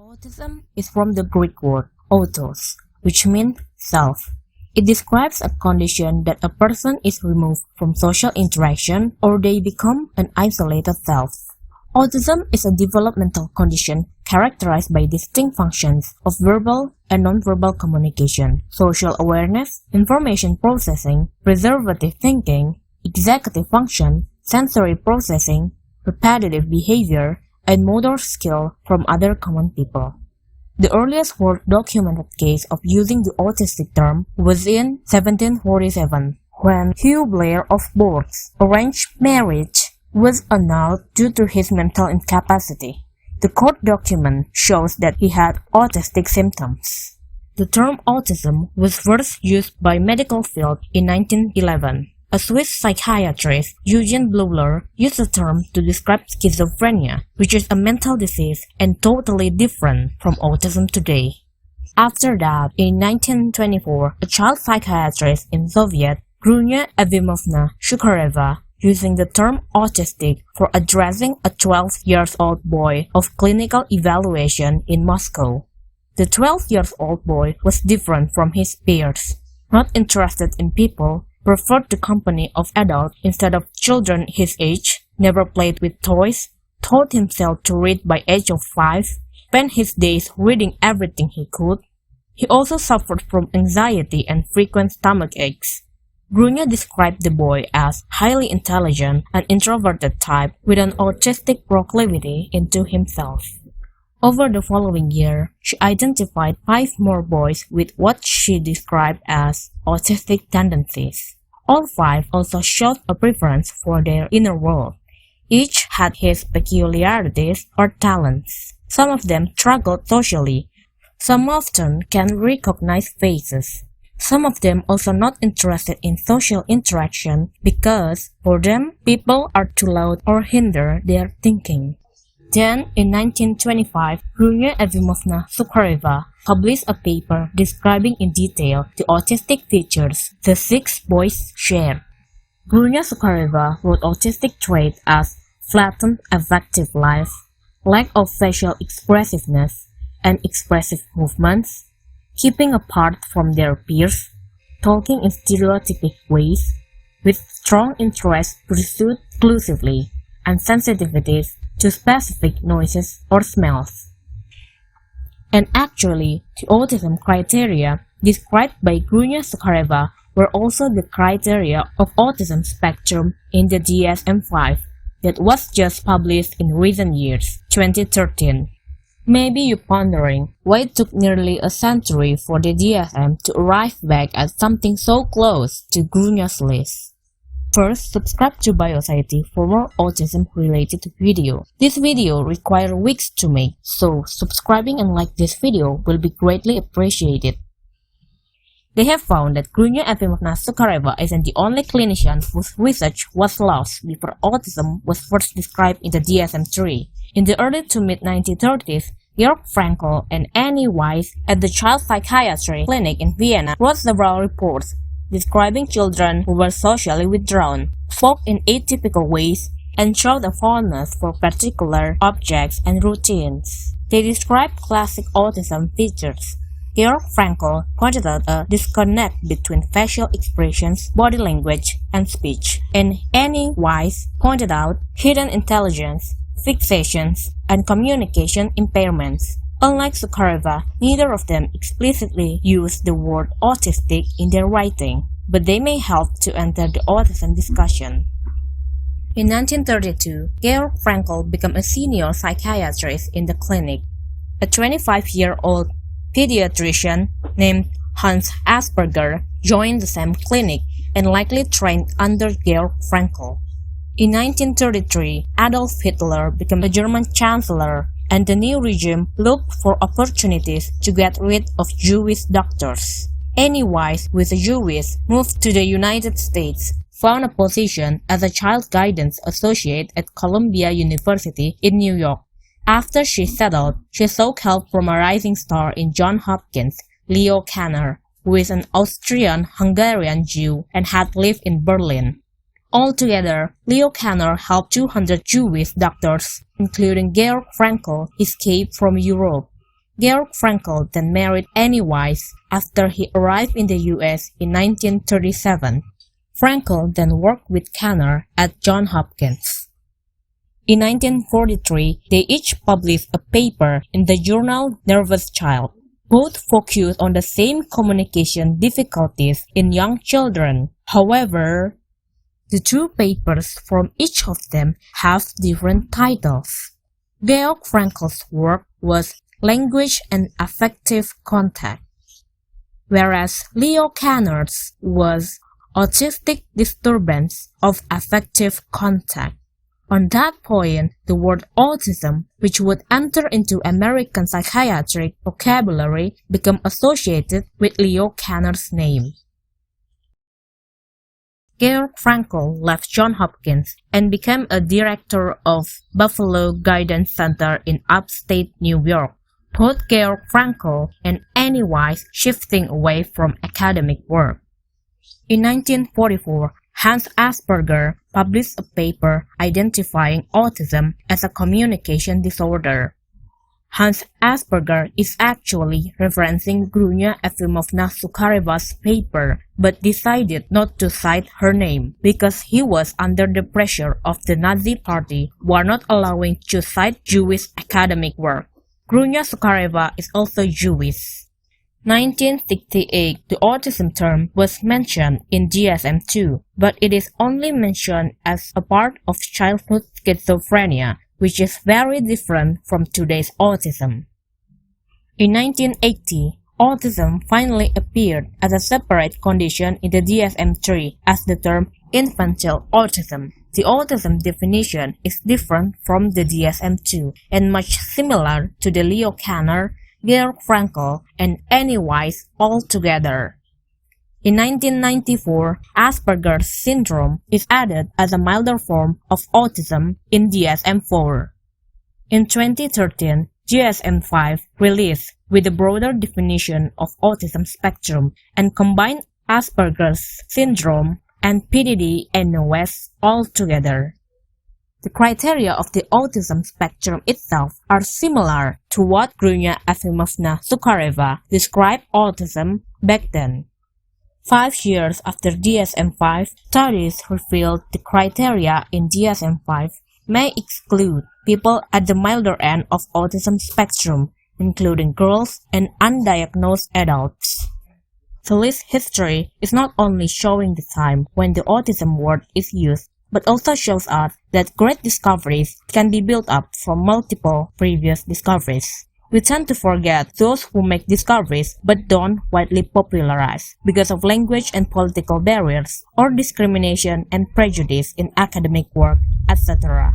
Autism is from the Greek word autos, which means self. It describes a condition that a person is removed from social interaction or they become an isolated self. Autism is a developmental condition characterized by distinct functions of verbal and nonverbal communication, social awareness, information processing, preservative thinking, executive function, sensory processing, repetitive behavior, and motor skill from other common people. The earliest world-documented case of using the autistic term was in 1747, when Hugh Blair of Bourke's arranged marriage was annulled due to his mental incapacity. The court document shows that he had autistic symptoms. The term autism was first used by medical field in 1911. A Swiss psychiatrist, Eugene Bleuler, used the term to describe schizophrenia, which is a mental disease and totally different from autism today. After that, in 1924, a child psychiatrist in Soviet, Grunya Evimovna Shukareva, using the term autistic for addressing a 12-year-old boy of clinical evaluation in Moscow. The 12-year-old boy was different from his peers, not interested in people, preferred the company of adults instead of children his age, never played with toys, taught himself to read by age of 5, spent his days reading everything he could. He also suffered from anxiety and frequent stomach aches. Grunya described the boy as highly intelligent and introverted type with an autistic proclivity into himself. Over the following year, she identified 5 more boys with what she described as autistic tendencies. All 5 also showed a preference for their inner world. Each had his peculiarities or talents. Some of them struggled socially. Some often can recognize faces. Some of them also not interested in social interaction because, for them, people are too loud or hinder their thinking. Then, in 1925, Grunya Evimovna Sukhareva published a paper describing in detail the autistic features the 6 boys shared. Grunya Sukhareva wrote autistic traits as flattened affective life, lack of facial expressiveness and expressive movements, keeping apart from their peers, talking in stereotypic ways, with strong interest pursued exclusively, and sensitivities to specific noises or smells. And actually, the autism criteria described by Grunya Sukhareva were also the criteria of autism spectrum in the DSM-5 that was just published in recent years, 2013. Maybe you're pondering why it took nearly a century for the DSM to arrive back at something so close to Grunya's list. First, subscribe to Biosciety for more autism-related video. This video requires weeks to make, so subscribing and like this video will be greatly appreciated. They have found that Grunya Evimovna Sukhareva isn't the only clinician whose research was lost before autism was first described in the DSM-3. In the early to mid-1930s, Georg Frankl and Annie Weiss at the Child Psychiatry Clinic in Vienna wrote several reports describing children who were socially withdrawn, spoke in atypical ways, and showed a fondness for particular objects and routines. They described classic autism features. Georg Frankl pointed out a disconnect between facial expressions, body language, and speech, and Annie Weiss pointed out hidden intelligence, fixations, and communication impairments. Unlike Sukhareva, neither of them explicitly use the word autistic in their writing, but they may help to enter the autism discussion. In 1932, Georg Frankl became a senior psychiatrist in the clinic. A 25-year-old pediatrician named Hans Asperger joined the same clinic and likely trained under Georg Frankl. In 1933, Adolf Hitler became a German chancellor, and the new regime looked for opportunities to get rid of Jewish doctors. Annie Weiss, with a Jewish, moved to the United States, found a position as a child guidance associate at Columbia University in New York. After she settled, she sought help from a rising star in Johns Hopkins, Leo Kanner, who is an Austrian-Hungarian Jew and had lived in Berlin. Altogether, Leo Kanner helped 200 Jewish doctors, including Georg Frankl, escape from Europe. Georg Frankl then married Annie Weiss after he arrived in the US in 1937. Frankl then worked with Kanner at Johns Hopkins. In 1943, they each published a paper in the journal Nervous Child. Both focused on the same communication difficulties in young children. However, the two papers from each of them have different titles. Georg Frankl's work was Language and Affective Contact, whereas Leo Kanner's was Autistic Disturbance of Affective Contact. On that point, the word autism, which would enter into American psychiatric vocabulary, became associated with Leo Kanner's name. Georg Frankl left Johns Hopkins and became a director of Buffalo Guidance Center in upstate New York. Both Georg Frankl and Annie Weiss shifting away from academic work. In 1944, Hans Asperger published a paper identifying autism as a communication disorder. Hans Asperger is actually referencing Grunya Efimovna Sukhareva's paper, but decided not to cite her name because he was under the pressure of the Nazi Party who are not allowing to cite Jewish academic work. Grunya Sukhareva is also Jewish. 1968, the autism term was mentioned in DSM-2, but it is only mentioned as a part of childhood schizophrenia, which is very different from today's autism. In 1980, autism finally appeared as a separate condition in the DSM-3 as the term infantile autism. The autism definition is different from the DSM-2 and much similar to the Leo Kanner, Georg Frankl, and Annie Weiss altogether. In 1994, Asperger's syndrome is added as a milder form of autism in DSM-4. In 2013, DSM-5 released with a broader definition of autism spectrum and combined Asperger's syndrome and PDD-NOS altogether. The criteria of the autism spectrum itself are similar to what Grunya Efimovna Sukhareva described autism back then. 5 years after DSM-5, studies revealed the criteria in DSM-5 may exclude people at the milder end of autism spectrum, including girls and undiagnosed adults. The list history is not only showing the time when the autism word is used, but also shows us that great discoveries can be built up from multiple previous discoveries. We tend to forget those who make discoveries but don't widely popularize because of language and political barriers or discrimination and prejudice in academic work, etc.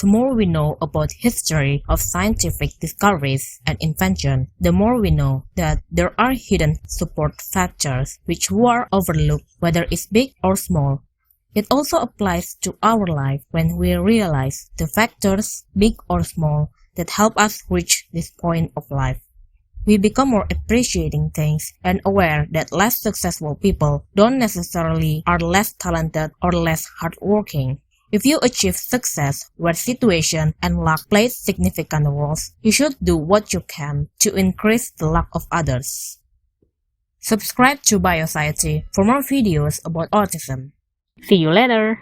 The more we know about history of scientific discoveries and invention, the more we know that there are hidden support factors which were overlooked, whether it's big or small. It also applies to our life when we realize the factors, big or small, that help us reach this point of life. We become more appreciating things and aware that less successful people don't necessarily are less talented or less hardworking. If you achieve success where situation and luck play significant roles, you should do what you can to increase the luck of others. Subscribe to Biosciety for more videos about autism. See you later!